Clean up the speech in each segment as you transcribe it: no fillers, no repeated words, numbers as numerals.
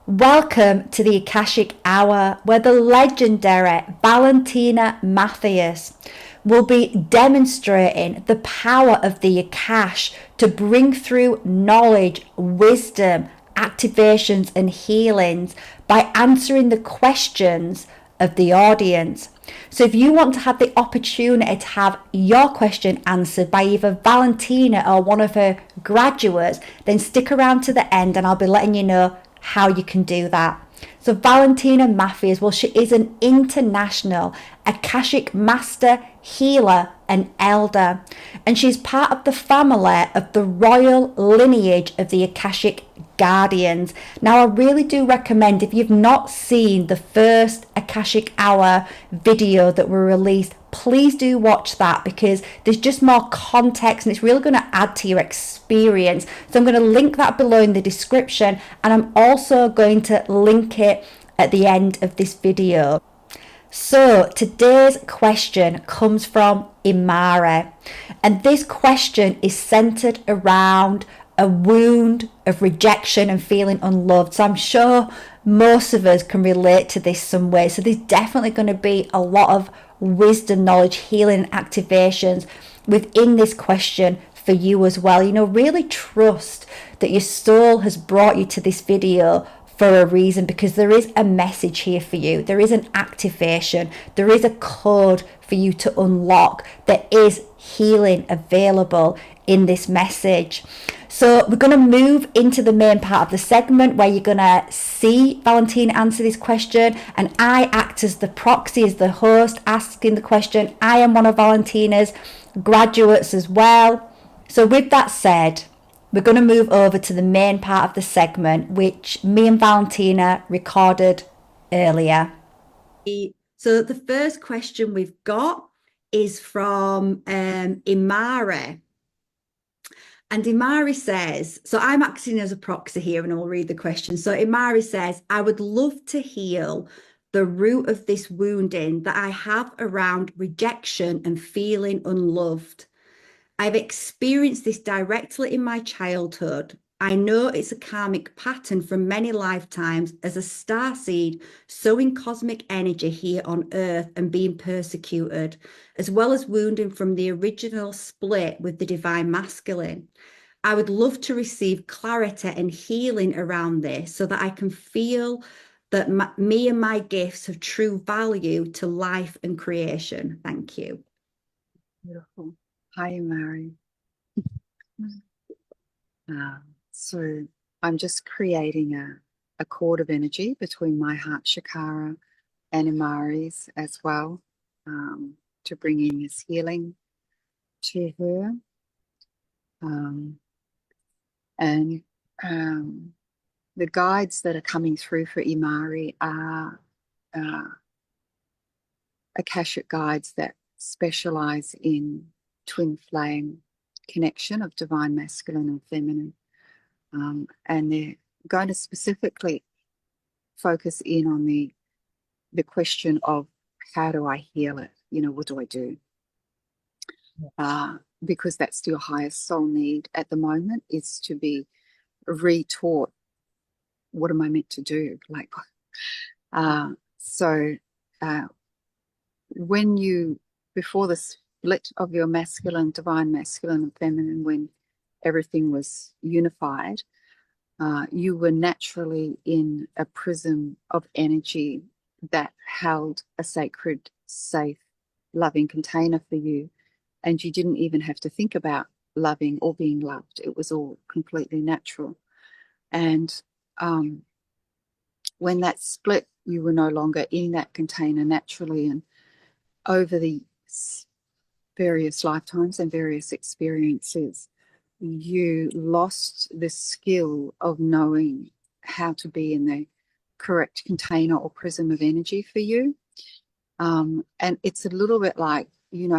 Welcome to the Akashic Hour, where the legendary Valentina Matthias will be demonstrating the power of the Akash to bring through knowledge, wisdom, activations, and healings by answering the questions of the audience. So, if you want to have the opportunity to have your question answered by either Valentina or one of her graduates, then stick around to the end and I'll be letting you know how you can do that. So Valentina Matthias, well, she is an international Akashic master, healer, and elder, and she's part of the family of the royal lineage of the Akashic Guardians. Now, I really do recommend, if you've not seen the first Akashic Hour video that were released, please do watch that, because there's just more context and it's really going to add to your experience. So I'm going to link that below in the description, and I'm also going to link it at the end of this video. So today's question comes from Imari, and this question is centered around a wound of rejection and feeling unloved. So I'm sure most of us can relate to this some way. So there's definitely going to be a lot of wisdom, knowledge, healing, and activations within this question for you as well. Really trust that your soul has brought you to this video for a reason, because there is a message here for you. There is an activation. There is a code for you to unlock. There is healing available in this message. So we're going to move into the main part of the segment where you're going to see Valentina answer this question, and I act as the proxy, as the host asking the question. I am one of Valentina's graduates as well. So with that said, we're going to move over to the main part of the segment, which me and Valentina recorded earlier. So the first question we've got is from Imari. And Imari says, so I'm acting as a proxy here and I'll read the question. So Imari says, I would love to heal the root of this wounding that I have around rejection and feeling unloved. I've experienced this directly in my childhood. I know it's a karmic pattern from many lifetimes as a starseed sowing cosmic energy here on earth and being persecuted, as well as wounding from the original split with the divine masculine. I would love to receive clarity and healing around this so that I can feel that me and my gifts have true value to life and creation. Thank you. Beautiful. Hi, Mary. So I'm just creating a cord of energy between my heart chakra and Imari's as well, to bring in this healing to her. The guides that are coming through for Imari are Akashic guides that specialize in twin flame connection of divine masculine and feminine, and they're going to specifically focus in on the question of how do I heal it? What do I do? Because that's your highest soul need at the moment, is to be retaught what am I meant to do. When you, before the split of your masculine, divine masculine and feminine, when everything was unified, you were naturally in a prism of energy that held a sacred, safe, loving container for you. And you didn't even have to think about loving or being loved. It was all completely natural. And when that split, you were no longer in that container naturally. And over the various lifetimes and various experiences, you lost the skill of knowing how to be in the correct container or prism of energy for you. And it's a little bit like,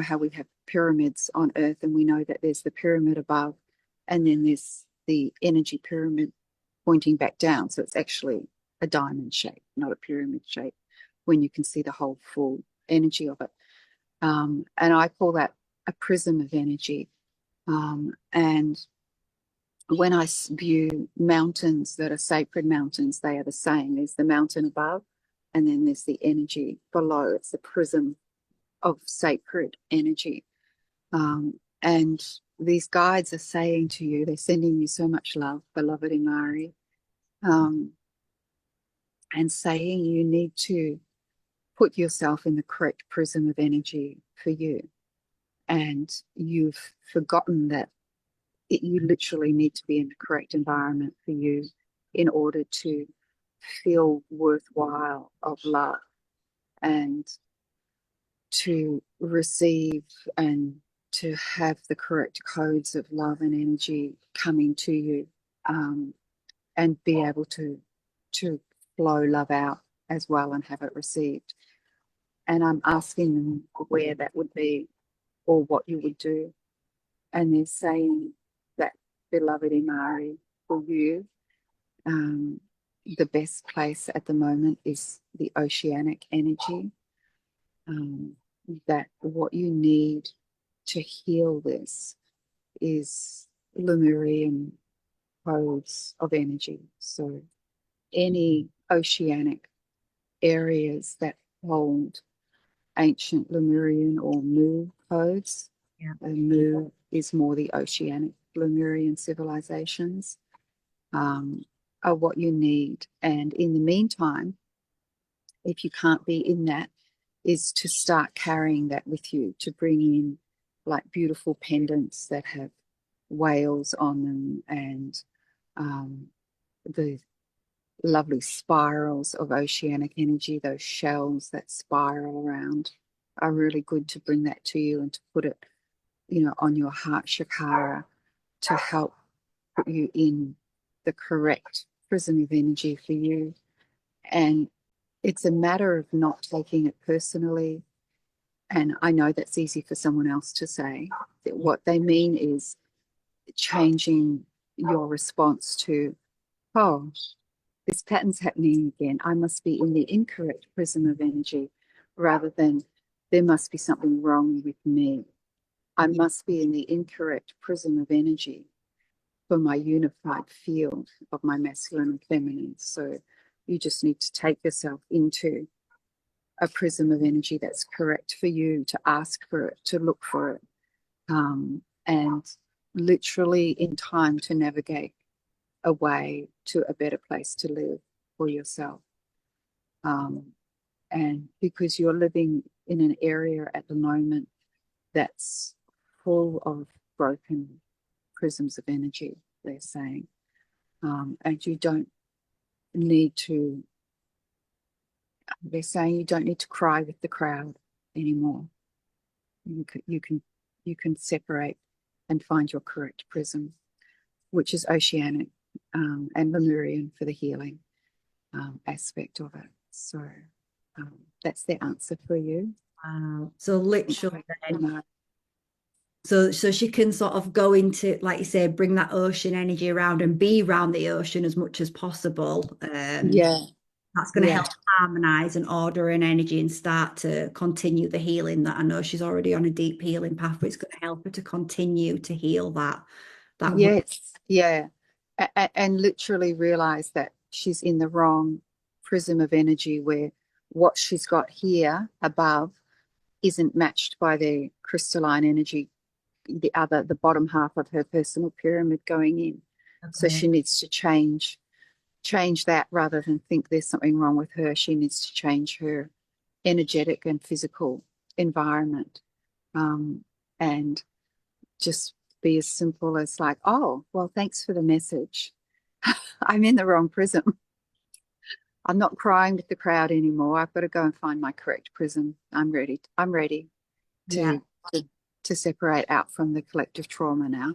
how we have pyramids on Earth, and we know that there's the pyramid above and then there's the energy pyramid pointing back down. So it's actually a diamond shape, not a pyramid shape, when you can see the whole full energy of it. And I call that a prism of energy. And when I view mountains that are sacred mountains, they are the same. There's the mountain above, and then there's the energy below. It's the prism of sacred energy. And these guides are saying to you, they're sending you so much love, beloved Imari, and saying you need to put yourself in the correct prism of energy for you. And you've forgotten that you literally need to be in the correct environment for you in order to feel worthwhile of love and to receive and to have the correct codes of love and energy coming to you, and be able to flow love out as well and have it received. And I'm asking them where that would be or what you would do. And they're saying that, beloved Imari, for you, the best place at the moment is the oceanic energy. That what you need to heal this is Lemurian codes of energy. So any oceanic areas that hold ancient Lemurian or Mu codes, Mu is more the oceanic Lemurian civilizations, are what you need. And in the meantime, if you can't be in that, is to start carrying that with you, to bring in like beautiful pendants that have whales on them, and the lovely spirals of oceanic energy, those shells that spiral around, are really good to bring that to you and to put it, on your heart chakra to help put you in the correct prism of energy for you. And it's a matter of not taking it personally. And I know that's easy for someone else to say. That what they mean is changing your response to, oh, this pattern's happening again. I must be in the incorrect prism of energy, rather than there must be something wrong with me. I must be in the incorrect prism of energy for my unified field of my masculine and feminine. So you just need to take yourself into a prism of energy that's correct for you, to ask for it, to look for it, and literally in time to navigate a way to a better place to live for yourself. And because you're living in an area at the moment that's full of broken prisms of energy, they're saying, and you don't need to, they're saying you don't need to cry with the crowd anymore. You can separate and find your correct prism, which is oceanic, and Lemurian for the healing aspect of it. So that's the answer for you. So literally then, so she can sort of go into, like you say, bring that ocean energy around and be around the ocean as much as possible. Yeah. That's going to help harmonize and order an energy and start to continue the healing that I know she's already on a deep healing path, but it's going to help her to continue to heal that. Yes. Yeah. And literally realize that she's in the wrong prism of energy, where what she's got here above isn't matched by the crystalline energy, the bottom half of her personal pyramid going in. So she needs to change that, rather than think there's something wrong with her. She needs to change her energetic and physical environment, and just be as simple as like, oh, well, thanks for the message. I'm in the wrong prism. I'm not crying with the crowd anymore. I've got to go and find my correct prism. I'm ready Yeah. to separate out from the collective trauma now.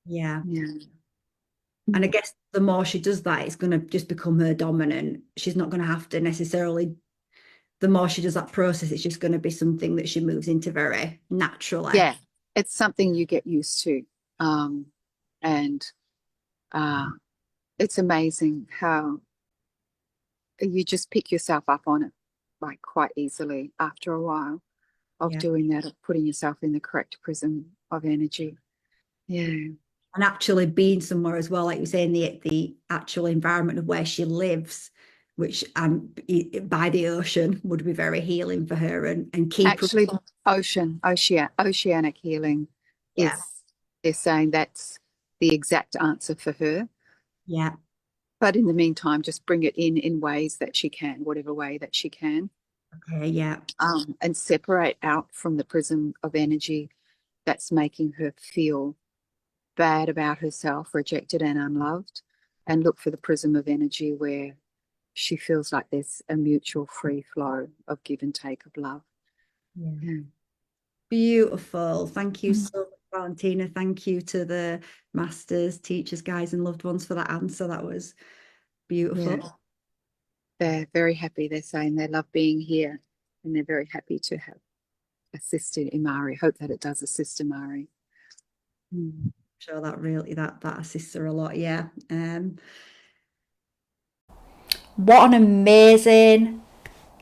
Yeah. Yeah. And I guess the more she does that, it's going to just become her dominant. She's not going to have to necessarily, the more she does that process, it's just going to be something that she moves into very naturally. Yeah. It's something you get used to. And it's amazing how you just pick yourself up on it, like, quite easily after a while of doing that, of putting yourself in the correct prism of energy. Yeah. And actually being somewhere as well, like you were saying, the actual environment of where she lives, which by the ocean would be very healing for her, and keep her. Actually, oceanic healing Yeah, is, they're saying that's the exact answer for her. yeah, But in the meantime, just bring it in ways that she can, whatever way that she can, okay, yeah, and separate out from the prism of energy that's making her feel bad about herself, rejected and unloved, and look for the prism of energy where she feels like there's a mutual free flow of give and take of love. yeah. Yeah. Beautiful. Thank you Mm. so much, Valentina. Thank you to the masters, teachers, guides, and loved ones for that answer. That was beautiful. Yeah. They're very happy. They're saying they love being here and they're very happy to have assisted Imari. Hope that it does assist Imari. Mm. Sure, that really that assists her a lot. Yeah. What an amazing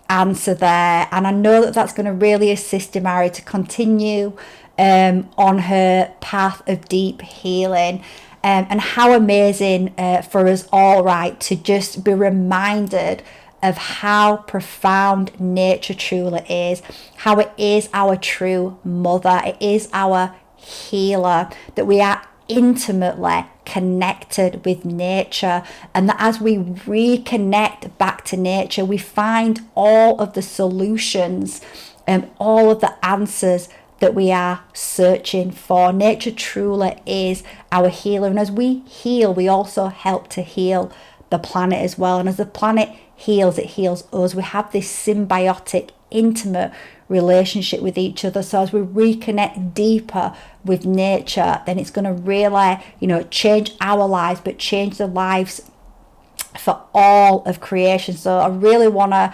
answer there, and I know that that's going to really assist Imari to continue on her path of deep healing. And how amazing for us all, right, to just be reminded of how profound nature truly is, how it is our true mother, it is our healer, that we are intimately connected with nature, and that as we reconnect back to nature, we find all of the solutions and all of the answers that we are searching for. Nature truly is our healer, and as we heal, we also help to heal the planet as well. And as the planet heals, it heals us. We have this symbiotic, intimate relationship with each other. So as we reconnect deeper with nature, then it's going to really, change our lives, but change the lives for all of creation. So I really want to,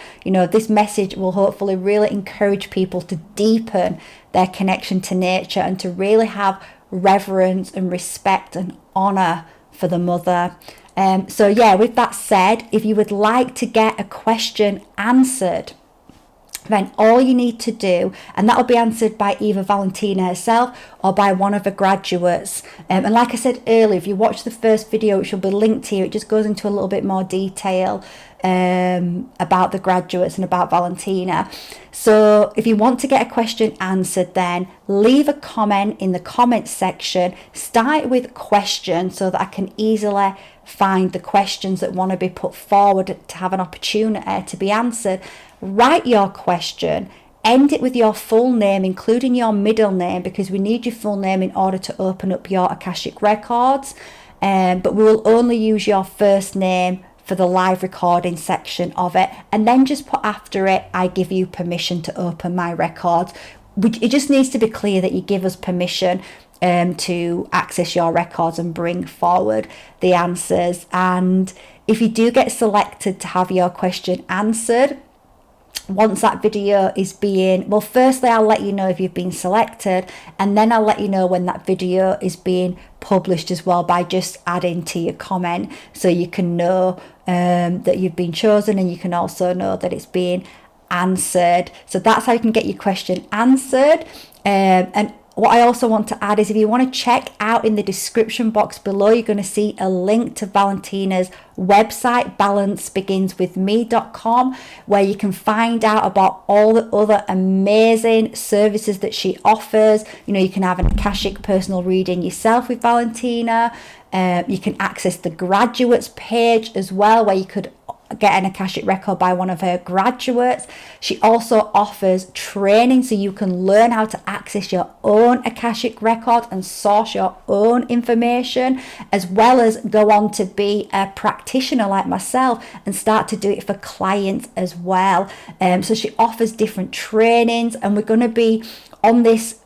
this message will hopefully really encourage people to deepen their connection to nature and to really have reverence and respect and honor for the mother. So yeah, with that said, if you would like to get a question answered, then all you need to do, and that will be answered by either Valentina herself or by one of the graduates. And like I said earlier, if you watch the first video, which will be linked here, it just goes into a little bit more detail about the graduates and about Valentina. So if you want to get a question answered, then leave a comment in the comments section. Start with questions so that I can easily find the questions that want to be put forward to have an opportunity to be answered. Write your question, end it with your full name, including your middle name, because we need your full name in order to open up your Akashic records. But we will only use your first name for the live recording section of it. And then just put after it, I give you permission to open my records. It just needs to be clear that you give us permission to access your records and bring forward the answers. And if you do get selected to have your question answered, once that video is firstly I'll let you know if you've been selected, and then I'll let you know when that video is being published as well, by just adding to your comment, so you can know that you've been chosen, and you can also know that it's being answered. So that's how you can get your question answered. And what I also want to add is, if you want to check out in the description box below, you're going to see a link to Valentina's website, balancebeginswithme.com, where you can find out about all the other amazing services that she offers. You can have an Akashic personal reading yourself with Valentina. You can access the graduates page as well, where you could get an Akashic record by one of her graduates. She also offers training so you can learn how to access your own Akashic record and source your own information, as well as go on to be a practitioner like myself and start to do it for clients as well. So she offers different trainings, and we're going to be on this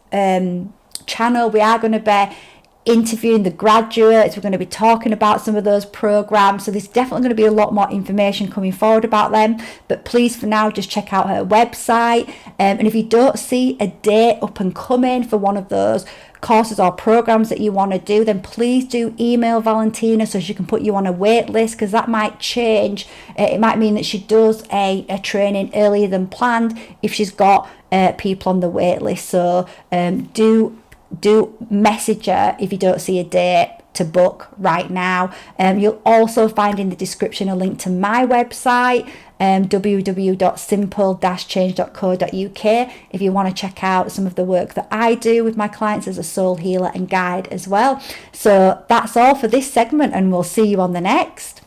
channel, we are going to be interviewing the graduates. We're going to be talking about some of those programs, so there's definitely going to be a lot more information coming forward about them. But please, for now, just check out her website, and if you don't see a date up and coming for one of those courses or programs that you want to do, then please do email Valentina so she can put you on a wait list, because that might change. It might mean that she does a training earlier than planned if she's got people on the wait list. So do message her if you don't see a date to book right now. You'll also find in the description a link to my website, www.simple-change.co.uk, if you want to check out some of the work that I do with my clients as a soul healer and guide as well. So that's all for this segment, and we'll see you on the next.